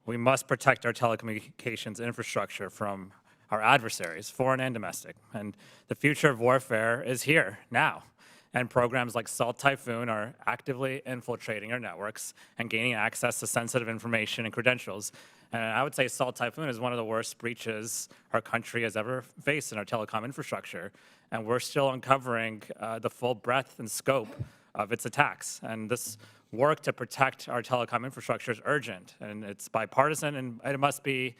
We must protect our telecommunications infrastructure from our adversaries, foreign and domestic. And the future of warfare is here now. And programs like Salt Typhoon are actively infiltrating our networks and gaining access to sensitive information and credentials. And I would say Salt Typhoon is one of the worst breaches our country has ever faced in our telecom infrastructure. And we're still uncovering the full breadth and scope of its attacks. And this work to protect our telecom infrastructure is urgent, and it's bipartisan, and it must be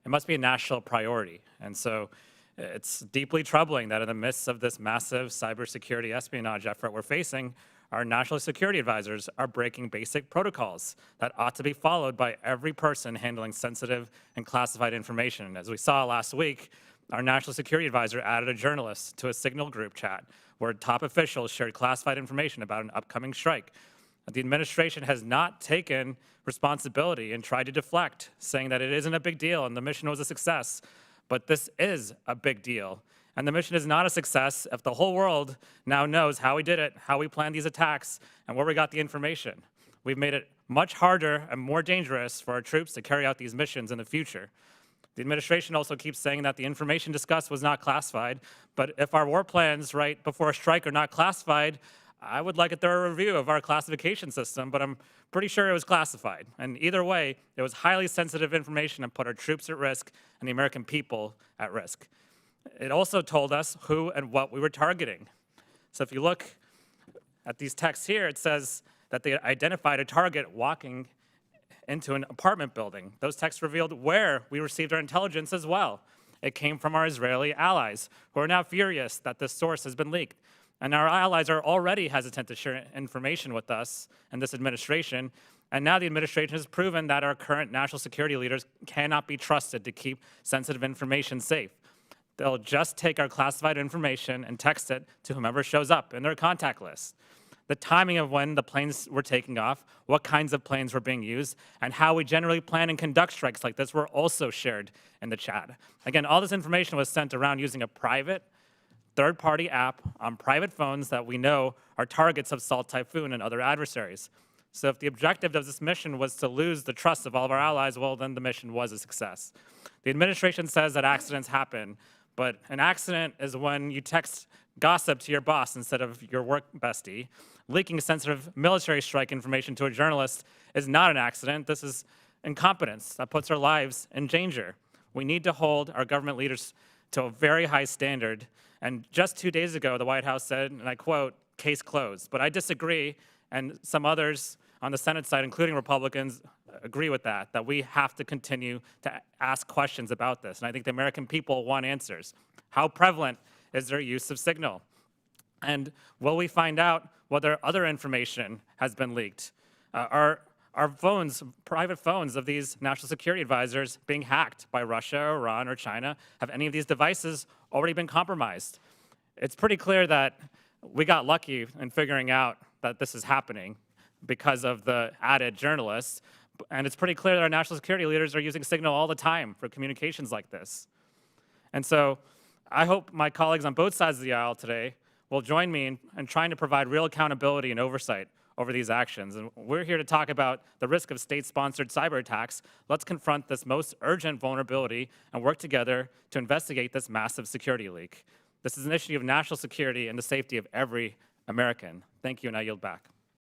a national priority. And so it's deeply troubling that in the midst of this massive cybersecurity espionage effort we're facing, our national security advisors are breaking basic protocols that ought to be followed by every person handling sensitive and classified information. And as we saw last week, our national security advisor added a journalist to a Signal group chat where top officials shared classified information about an upcoming strike. The administration has not taken responsibility and tried to deflect, saying that it isn't a big deal and the mission was a success. But this is a big deal. And the mission is not a success if the whole world now knows how we did it, how we planned these attacks, and where we got the information. We've made it much harder and more dangerous for our troops to carry out these missions in the future. The administration also keeps saying that the information discussed was not classified, but if our war plans right before a strike are not classified, I would like a thorough review of our classification system, but I'm pretty sure it was classified. And either way, it was highly sensitive information and put our troops at risk and the American people at risk. It also told us who and what we were targeting. So if you look at these texts here, it says that they identified a target walking into an apartment building. Those texts revealed where we received our intelligence as well. It came from our Israeli allies, who are now furious that this source has been leaked. And our allies are already hesitant to share information with us and this administration. And now the administration has proven that our current national security leaders cannot be trusted to keep sensitive information safe. They'll just take our classified information and text it to whomever shows up in their contact list. The timing of when the planes were taking off, what kinds of planes were being used, and how we generally plan and conduct strikes like this were also shared in the chat. Again, all this information was sent around using a private, third-party app on private phones that we know are targets of Salt Typhoon and other adversaries. So if the objective of this mission was to lose the trust of all of our allies, well, then the mission was a success. The administration says that accidents happen, but an accident is when you text gossip to your boss instead of your work bestie. Leaking sensitive military strike information to a journalist is not an accident. This is incompetence that puts our lives in danger. We need to hold our government leaders to a very high standard. And just 2 days ago, the White House said, and I quote, "case closed." But I disagree, and some others on the Senate side, including Republicans, agree with that we have to continue to ask questions about this. And I think the American people want answers. How prevalent is their use of Signal? And will we find out whether other information has been leaked? Are phones, private phones of these national security advisors being hacked by Russia, Iran, or China? Have any of these devices already been compromised? It's pretty clear that we got lucky in figuring out that this is happening because of the added journalists. And it's pretty clear that our national security leaders are using Signal all the time for communications like this. And so I hope my colleagues on both sides of the aisle today will join me in trying to provide real accountability and oversight over these actions. And we're here to talk about the risk of state-sponsored cyber attacks. Let's confront this most urgent vulnerability and work together to investigate this massive security leak. This is an issue of national security and the safety of every American. Thank you, and I yield back.